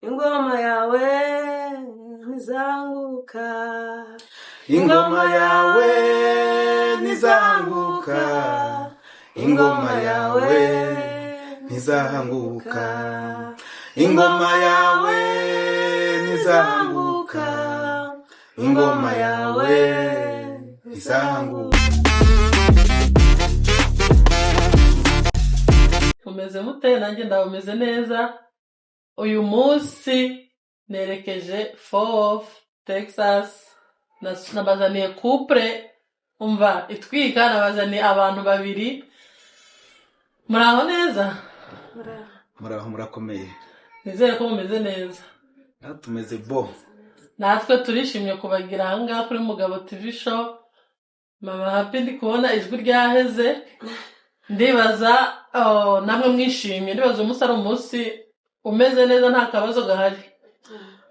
ingoma yawe ntizanguka, ingoma yawe ntizanguka, ingoma yawe ntizanguka, ingoma yawe ntizanguka, ingoma yawe ntizanguka. Umeze mute? Nanjye ndabumeze neza. Uyu munsi nerekeje Fort Texas, nabazaniye couple umva itwika, nabazaniye abantu babiri. Muraho neza? Muraho murakomeye. Nizere ko mumeze neza. Tumeze bo. Natwe turishimye kubagira ahangaha kuri Mugabo TV show. Mama happy ndi kubona ijwi ryaheze. Ndibaza namwe mwishimye. Ndibaza umunsi ari umunsi umeze neza, nta kabazo gahari.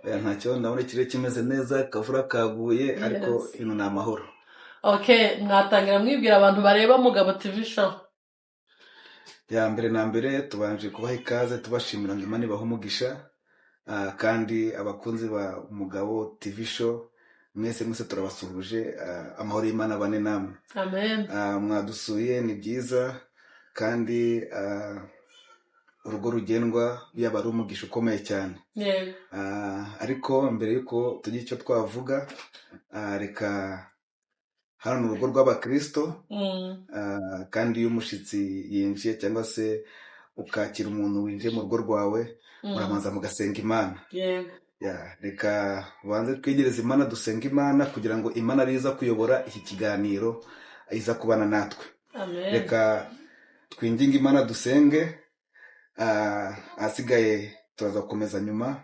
Ntacyo, ndabona ikirere kimeze neza, kavura kaguye, ariko ino ni amahoro. Okay, mwatangira mwibwira abantu bareba Mugabo TV show. Ya mbere na mbere tubanje kubaha ikaze, tubashimira ngo Imana ibahe umugisha, kandi abakunzi ba Mugabo TV show mwese turabasuhuje, amahoro y'Imana bane namwe. Amen. Mwadusuye ni byiza, kandi urugo rugendwa yaba ari umugisha ukomeye cyane. Yego. Ariko mbere yuko tugira icyo twavuga, reka hano urugo rw'abakristo, kandi iyo umushitsi yinjiye cyangwa se ukakira umuntu winjiye mu rugo rwawe, muramanza mugasenga Imana. Yego. Reka banze twegereze Imana, dusenga Imana kugira ngo Imana ariza kuyobora iki kiganiro, iza kubana natwe. Amen. Reka twinginge Imana dusenge, asigaye turaza gukomeza nyuma,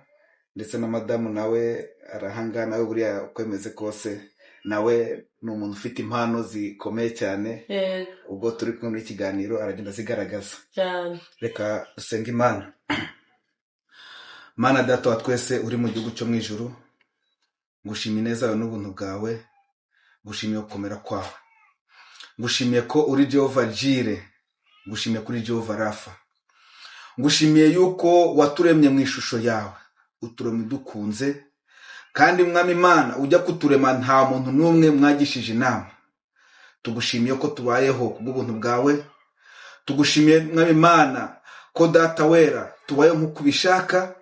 ndetse na madamu nawe arahanga, nawe buriya ukwemeze kose nawe ni umuntu ufite impano zikomeye cyane. Yego. Ubwo turi kumwe muri ikiganiro aragenda zigaragaza Cyane. Reka dusenge Imana. Mana data wa twese uri mu gihugu cyo mu ijuru, ngushimiye neza yawe n'ubuntu bwawe, ngushimiye gukomera kwawe, ngushimiye ko uri Jehova Jire, ngushimiye kuri Jehova Rafa, ngushimiye yuko waturemye mu ishusho yawe, uturemye dukunze, kandi Mwami Imana ujya kuturema nta muntu n'umwe mwagishije inama. Tugushimiye ko tubayeho kubw'ubuntu bwawe, tugushimiye Mwami Imana ko data wera tubayeho nk'uko ubishaka,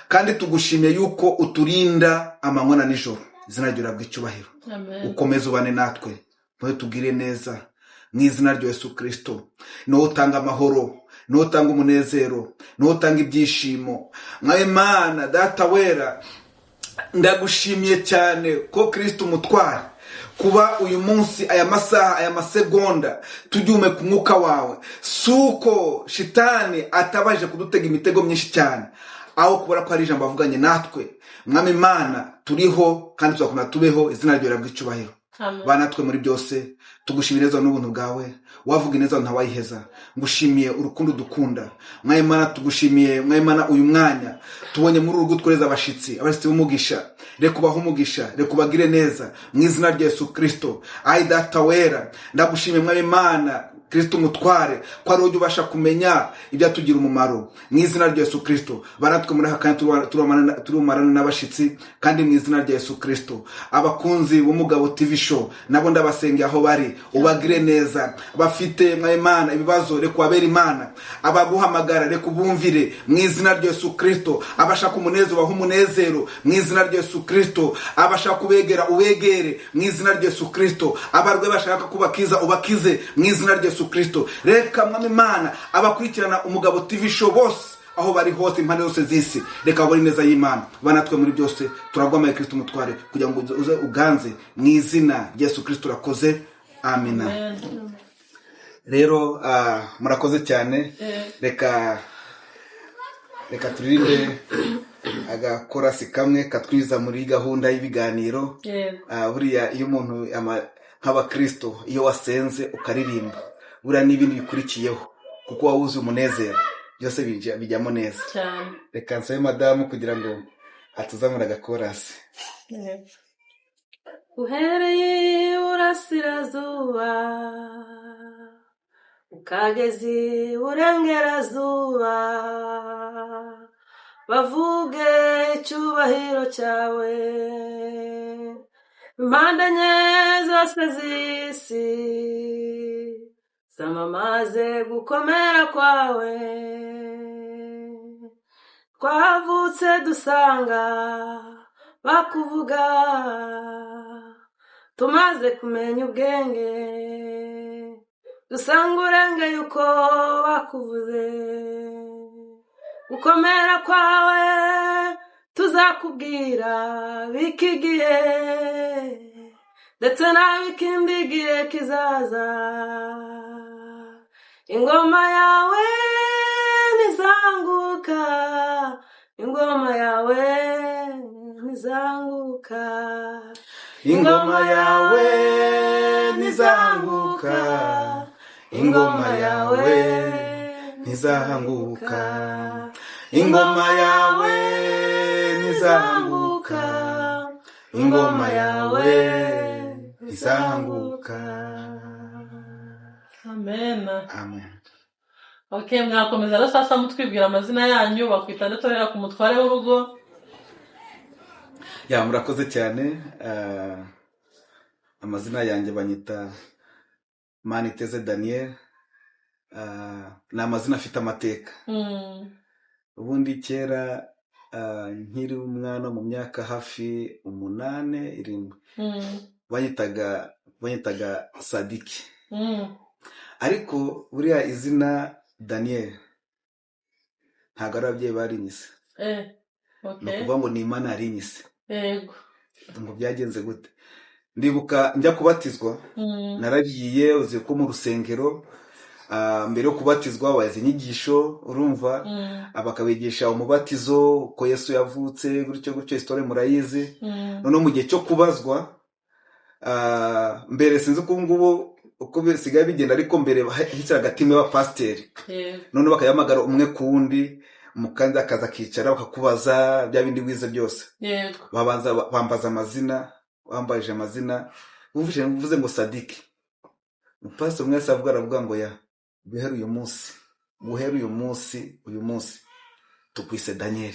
kandi tugushimiye yuko uturinda amanywa na nijoro. Izina ryawe rihabwe icyubahiro. Amen. Ukomeze ubane natwe, mwe tugire neza mu izina rya Yesu Kristo. Niwe utanga amahoro, niwe utanga umunezero, niwe utanga ibyishimo. Mwami Imana data wera, ndagushimiye cyane ko Kristo umutware, kuba uyu munsi aya masaha aya masegonda tugiume ku mwuka wawe, suko shitani atabaje kudutega imitego myinshi cyane, aho kubara ko ari ijambo avuganye natwe. Mwami Imana turiho kandi tuzakomeza tubeho, izina ryawe rihabwe icyubahiro. Bana twe muri byose tugushimira neza n'ubuntu bwawe, wavuga neza ntawayiheza. Ngushimiye urukundo dukunda Mwami Imana, tugushimiye Mwami Imana uyu mwanya tubonye muri urugo twereza abashitsi b'umugisha. Reka ubahe umugisha, reka ubagire neza mu izina rya Yesu Kristo. Ai data wera, ndagushimiye Mwami Imana Kristo umutware, ko ari ujye ubasha kumenya ibyatugira umumaro mu izina rya Yesu Kristo. Baratwe muri hakanya turumarana n'abashitsi, kandi mu izina rya Yesu Kristo. Abakunzi b'Umugabo TV show nabo ndabasengeye aho bari, ubagire neza. Bafite Mwami Imana ibibazo, reka ubabere Imana. Abaguhamagara reka ubumvire mu izina rya Yesu Kristo. Abashaka umunezero bahe umunezero mu izina rya Yesu Kristo. Abashaka kubegera ubegere mu izina rya Yesu Kristo. Abarwaye bashaka kubakiza ubakize mu izina rya Yesu Kristo. Reka Mwami Imana abakurikirana Umugabo TV show bose aho bari hose impande zose z'isi, reka bari neza y'Imana. Banatwe muri byose turagwamaye Kristo umutware, kugira ngo uze uganze mu izina rya Yesu Kristo. Urakoze. Amina. Amen. Rero murakoze cyane. Reka turinde agakorasi kamwe katwiza muri gahunda y'ibiganiro. Buriya iyo umuntu nk'abakristo iyo wasenze ukaririmba, buriya n'ibindi bikurikiyeho, kuko wawuzi umunezero, byose bijyamo neza cyane. Reka nsabe madamu kugira ngo atuzamure agakorasi. uhereye urasirazuba ukagezi urengerazuba, bavuge icyubahiro cyawe impande enye zose z'isi zamamaze gukomera kwawe twavutse dusanga bakuvuga tumaze kumenya ubwenge dusanga urengeye uko bakuvuze gukomera kwawe tuzakubwira bikigiye ndetse n'ab'ikindi gihe kizaza ingoma yawe ntizanguka ingoma yawe ntizanguka ingoma yawe ntizanguka ingoma yawe ntizanguka ingoma yawe ntizanguka ingoma yawe ntizanguka. amen. Amen. Okay, mwakomeza rero sasa mutwibwira amazina yanyu bakwita ndatorera ku mutware w'urugo. Ya murakoze cyane. Amazina yanjye banyita Maniteze Daniel. Ni amazina afite amateka. Ubundi kera nkiri umwana mu myaka hafi 8-7 banyitaga Sadiki. Ariko buriya izina Daniel ntabwo ari ababyeyi barinyise. Okay. Ni ukuvuga ngo ni Imana yarinyise. Yego. Ngo byagenze gute? Ndibuka njya kubatizwa naragiye uzi ko mu rusengero mbere yo kubatizwa wazi inyigisho urumva abakabigisha umubatizo uko Yesu yavutse gutyo historie murayizi. None mu gihe cyo kubazwa mbere sinzi ko ngubo uko bisigaye bigenda ariko mbere hitse agatime ba pasteur none bakayamagara umwe kundi mukandi akaza kicara bakakubaza bya bindi wize byose. Yego. Bambaza amazina wambaje amazina uvuze ngo Sadiki. Pastor umwe asavuga aravuga ngo ya guhera uyu munsi tukwise Daniel.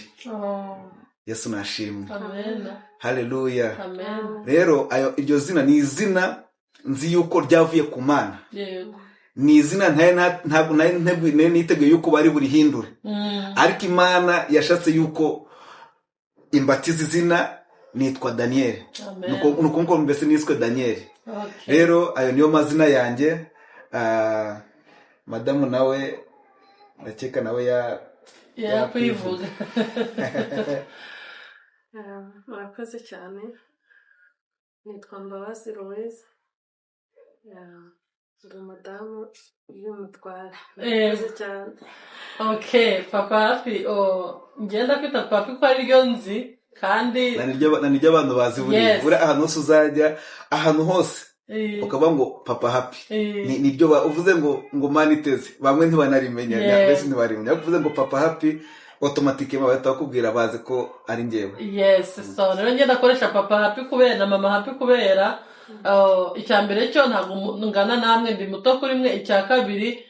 Yesu nashimwe. Amen. Haleluya. Amen. Rero iryo zina ni izina nzi yuko ryavuye ku Mana. Yego. Ni izina ntabwo niteguye yuko bari burihindure. Ariko Imana yashatse yuko imbatiza izina nitwa Daniel. Nuko mbese niswe Daniel. Okay. Rero ayo niyo mazina yanjye. Madamu nawe ndakeka nawe ya kwivuga. murakoze cyane nitwa Mbabazi Louise ndi madamu y'umutware. murakoze cyane. Okay, papa hafi ngenda kwita papa ko ari ryo nzi kandi naniryo abantu bazi buri ahantu hose uzajya ahantu hose ukaba ngo papa happy niryo uvuze ngo Maniteze bamwe ntibanarimenya bese ntibarimenya uvuze ngo papa happy automatically bahita bakubwira bazi ko ari njyewe. Yes, so rero ngenda koresha papa happy kubera na mama happy kubera icyambere cyo ntabwo ngana namwe ndi muto kuri mwe. Icya kabiri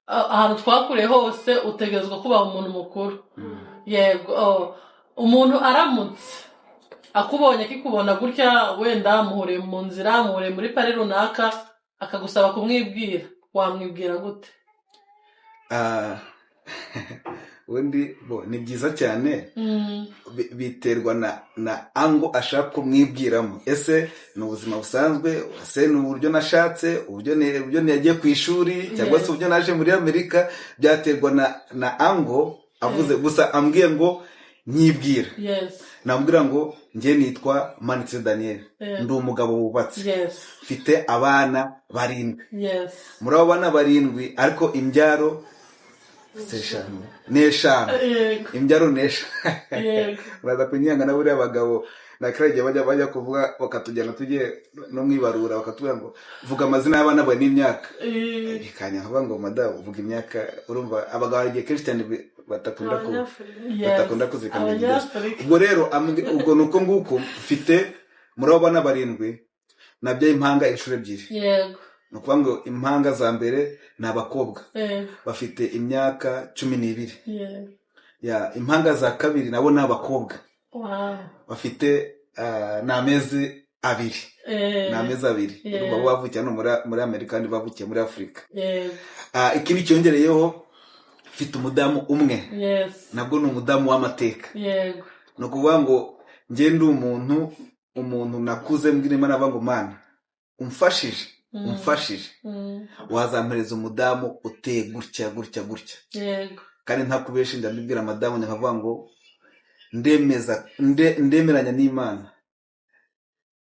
ahantu twakure hose utegezwe kuba umuntu mukuru. Yego. Umuntu aramutse akubonye kikubona gutya wenda muhure mu nzira muhure muri pare runaka akagusaba kumwibwira wamwibwira gute? Wendi ni byiza cyane. Biterwa na ango ashaka kumwibwiramo. Ese ni ubuzima busanzwe, ese ni uburyo nashatse, uburyo nagiye ku ishuri cyangwa se uburyo naje muri Amerika. Byaterwa na ango avuze. Gusa ambwiye ngo nyibwira. Nambwira ngo ngiye nitwa Maniteze Daniel. Ndi umugabo wubatse. Mfite abana 7. Muri abo bana 7 ariko imbyaro neshanu. Imbyaro neshanu. Baza kunyanga na buri abagabo nakiragiye bajya kuvuga bakatujyana tujye no mwibarura bakatubwira ngo vuga amazina y'abana bawe n'imyaka. Bikanya vuga ngo madamu vuga imyaka. Urumva abagabo bagiye Christian batakunda kuzikana. Ubwo rero ubwo nuko nguko mfite muri abo bana 7 nabyaye impanga inshuro 2. Yego. Nukuvuga ngo impanga za mbere ni abakobwa bafite imyaka 12. impanga za kabiri nabo ni abakobwa Wow. bafite ni amezi abiri ni amezi abiri baba bavukiye hano muri Amerika kandi bavukiye muri Afurika. Ikindi cyongereyeho mfite umudamu umwe nabwo ni umudamu w'amateka. Ni ukuvuga ngo njye ndi umuntu nakuze mbwira Imana avuga ngo Mana umfashije wazampereza umudamu uteye gutya gutya gutya. Kandi ntakubesha ndabibwira madamu nkavuga ngo ndemeranya n'Imana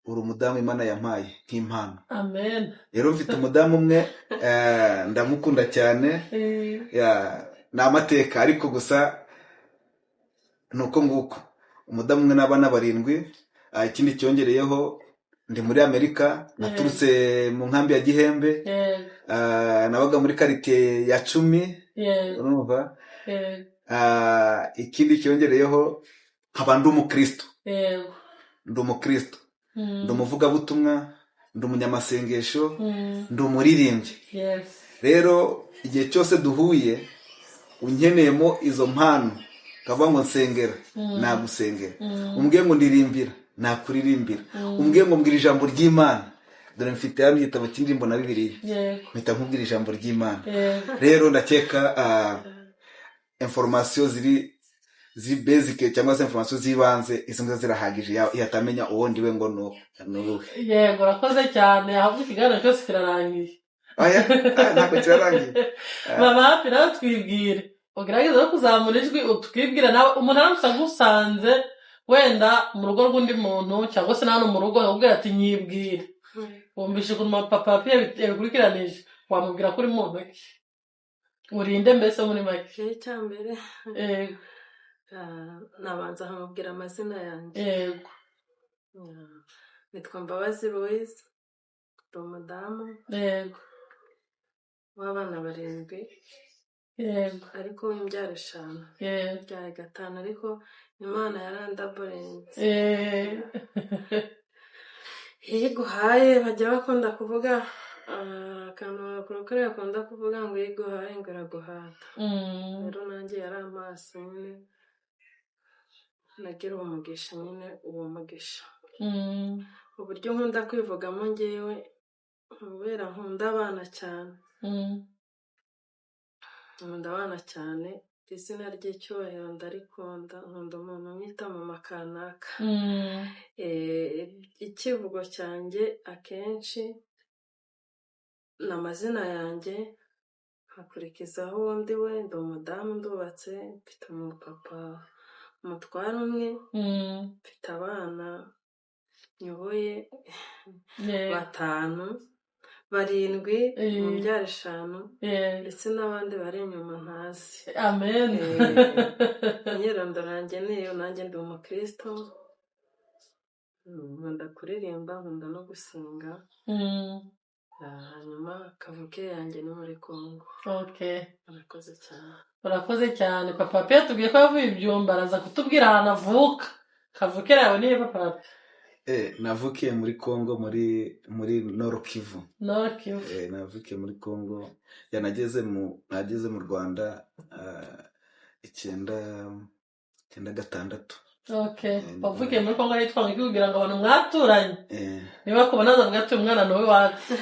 uri umudamu Imana yampaye nk'impano. Amen. Rero mfite umudamu umwe ndamukunda cyane ni amateka ariko gusa nuko nguko umudamu umwe n'abana 7. Ikindi cyongereyeho ndi muri Amerika naturutse mu nkambi ya Gihembe nabaga muri quartier ya 10 urumva. Ikindi cyongereyeho nkaba ndi umukristo ndi umuvugabutumwa ndi umunyamasengesho ndi umuririmbyi. Rero igihe cyose duhuye unkeneyemo izo mpano kavuga ngo nsengera nagusengera umbwiye ngo ndirimbira nakuririmbira umbwiye ngo mbwira ijambo ry'Imana dore mfite hano igitabo cy'indirimbo na Bibiliya mpita nkubwira ijambo ry'Imana. Rero ndakeka information ziri basic cyangwa se information zibanze izo zirahagije yatamenya uwo ndiwe ngo no. Yego urakoze cyane ahubwo ikiganiro cyose kirarangiye. Ntabwo kirarangiye. Mama hafi nawe twibwire ugerageza no kuzamura ijwi utwibwire nawe umuntu aramusa gusanze wenda mu rugo rw'undi muntu cyangwa se nano mu rugo ubwira ati nyibwire wumvishe ku papa yabikurikiranije wamubwira kuri muntu urinde mbese muri make. Cyambere nabanza nkamubwira amazina yanjye. Yego. Nitwa Mbabazi Louise ndi umudamu w'abana 7. Ariko w'imbyaro 5 byari 5 ariko Imana yarandaborenze. Iyo iguhaye bajya bakunda kuvuga akantu bakurokore bakunda kuvuga ngo iyo iguhaye ngo iraguhata. Rero nanjye yarampase nyine nagira umugisha nyine uwo mugisha. Uburyo nkunda kwivugamo ngewe kubera nkunda abana cyane. Nkunda abana cyane izina ry'icyubahiro ndarikunda nkunda umuntu mwita mu makanaka. Ikivugo cyanjye akenshi n'amazina yanjye hakurikizaho undi we ndi umudamu ndubatse mfite umupapa umutware umwe mfite abana nyoboye 5 7 mu byaro 5 ndetse n'abandi bari inyuma ntazi. Amen. Imyirondoro yanjye niyo nanjye ndi umukristo nkunda kuririmba nkunda no gusenga. Hanyuma kavuke yanjye ni muri Congo. Urakoze cyane papa pe tubwiye ko yavuye ibyumba araza kutubwira ahantu avuka kavukera yawe niye papa. Navukiye muri Congo muri Nord Kivu. Navukiye muri Congo nageze mu Rwanda 9/6. Wavukiye muri Congo yitwa ngo kugira ngo abantu mwaturanye niba kubona azavuga ati umwana nawe wacu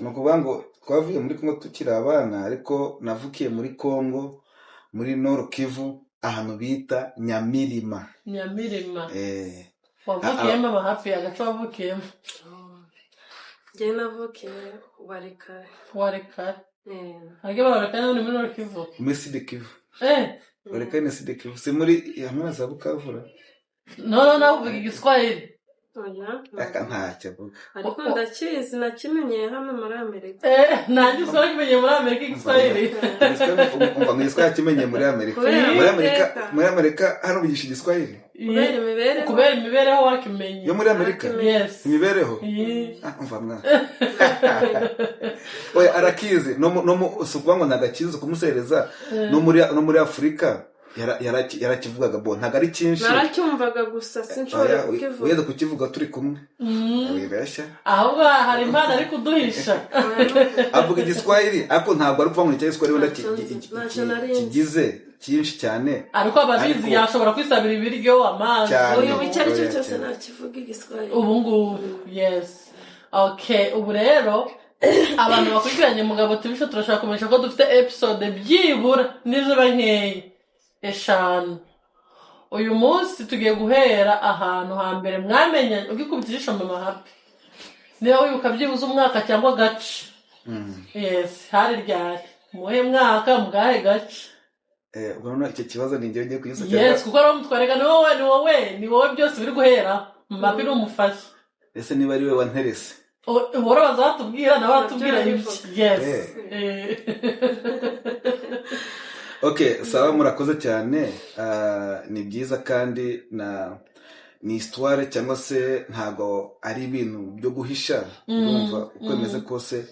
nukuvuga ngo twavuye muri Congo tukiri abana ariko navukiye muri Congo muri Nord Kivu ahantu bita Nyamirima. Wavukiyemo aba hafi agace wavukiyemo. Njye navukiye Warekare. Hage Warekare ni muri Nord Kivu. Muri Sud Kivu. Warekare ni Sud Kivu. Si muri amazi abukavura. No navuga igiswahili. Aka ntacyo avuga. Ariko ndakizi nakimenye hano muri Amerika. Nanjye usora kimenye muri Amerika igiswahili. Umva ngo igiswahili kimenye muri Amerika. Muri Amerika hano bigisha igiswahili. Kubera imibereho wakimenye. Yo muri Amerika? Yes. Imibereho? Umva mwana. Oya arakizi no sukuba ngo nagakizi kumusereza no muri Afrika yarakivugaga bo ntago ari cyinshi naracyumvaga gusa sinshobora kukivuga weze kukivuga turi kumwe wibeshya ahubwo hari impano ari kuduhisha avuga igiswahili ariko ntabwo ari kuvuga ngo igiswahili wenda kigize cyinshi cyane ariko ababizi yashobora kwisabira ibiryo amazi uyu icyo cyose nakivuga igiswahili ubu ngubu yes okay ubu rero abantu bakurikiranye Mugabo TV Show turashaka kumenyesha ko dufite episode byibura nijoro nkeya 5 uyu munsi tugiye guhera ahantu hambere mwamenye ugikubita ijisho Mama Happy niba wibuka byibuze umwaka cyangwa gace yes hari ryari muhe mwaka mugahe gace ubona icyo kibazo ni njye ngiye kuyisa yes kuko ari umutwarega ni wowe byose biri guhera Mama Happy n'umufasha ese niba ari we wanterese uhora bazatubwira nawe atubwira ibyo yes okay sawa murakoze cyane ni byiza kandi ni histoire cyangwa se ntago ari ibintu byo guhisha urumva uko bimeze kose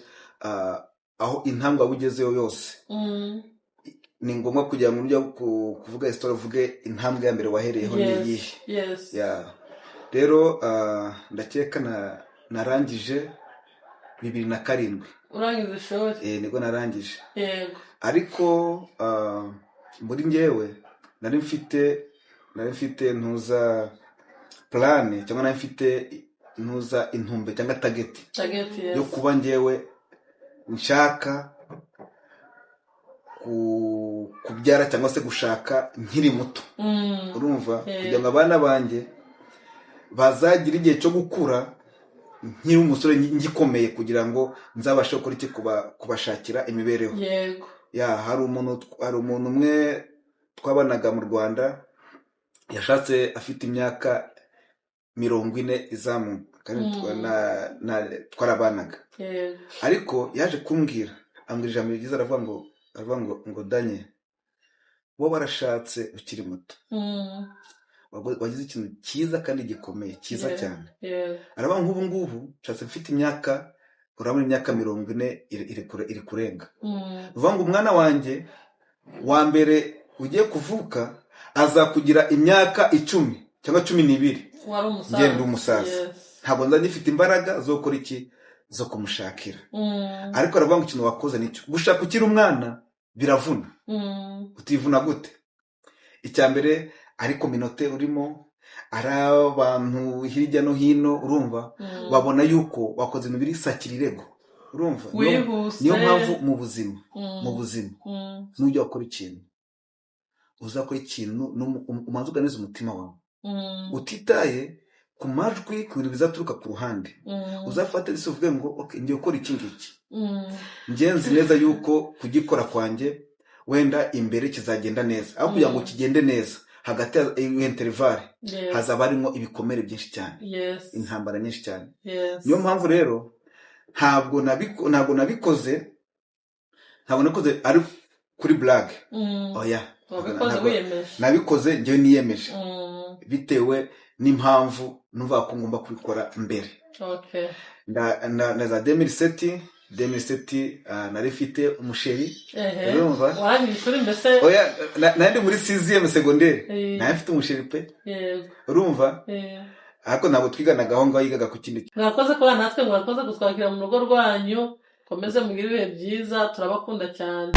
aho intambwe abugezeyo yose ni ngombwa kugira ngo ujya kuvuga histoire uvuge intambwe ya mbere wahereyeho ni yes rero ndakeka narangije 2007 urangiza ishuri nibwo narangije yego ariko muri njyewe nari mfite ntuza plan cyangwa nari mfite ntuza intumbe cyangwa target yo kuba njyewe nshaka kubyara cyangwa se gushaka nkiri muto urumva kugira ngo abana banjye bazagira igihe cyo gukura nkiri umusore ngikomeye kugira ngo nzabashe gukora iki kubashakira imibereho yego hari umuntu umwe twabanaga mu Rwanda yashatse afite imyaka 40 izamuka kandi twarabanaga ariko yaje kumbwira ambwira ijambo ryiza aravuga ngo Daniel wowe warashatse ukiri muto wagize ikintu cyiza kandi gikomeye cyiza cyane aravuga nk'ubu ngubu nshatse mfite imyaka urabona imyaka 40 iri kurenga uvuga ngo umwana wanjye wa mbere ugiye kuvuka azakugira imyaka 10 cyangwa 12 ngenda umusaza ntabwo nzagifite imbaraga zo gukora iki zo kumushakira ariko aravuga ngo ikintu wakoze nicyo gushaka ukiri umwana biravuna utivuna gute icyambere ariko minote urimo ari abantu hirya no hino urumva babona yuko wakoze ibintu biri sakirirego urumva niyo mpamvu mu buzima nujya gukora ikintu uzakora ikintu umanza uganiza umutima wawe utitaye ku majwi ku bintu bizaturuka ku ruhande uzafata isi uvuge ngo okay ngiye gukora iki ngiki ngenzi neza yuko kugikora kwanjye wenda imbere kizagenda neza aho kugira ngo kigende neza hagati y'intervalle hazaba harimo ibikomere byinshi cyane intambara nyinshi cyane niyo mpamvu rero ntabwo nabikoze ari kuri blague oya nabikoze njyewe niyemeje bitewe n'impamvu numva ko ngomba kubikora mbere na za 2007 nari mfite umusheri urumva warangije mbese oya nandi muri 6e secondaire nari mfite umusheri pe urumva ariko ntabwo twiganaga aho ngaho yigaga ku kindi mwakoze ko natwe mwakoze gutwakira mu rugo rwanyu komeze mugire ibihe byiza turabakunda cyane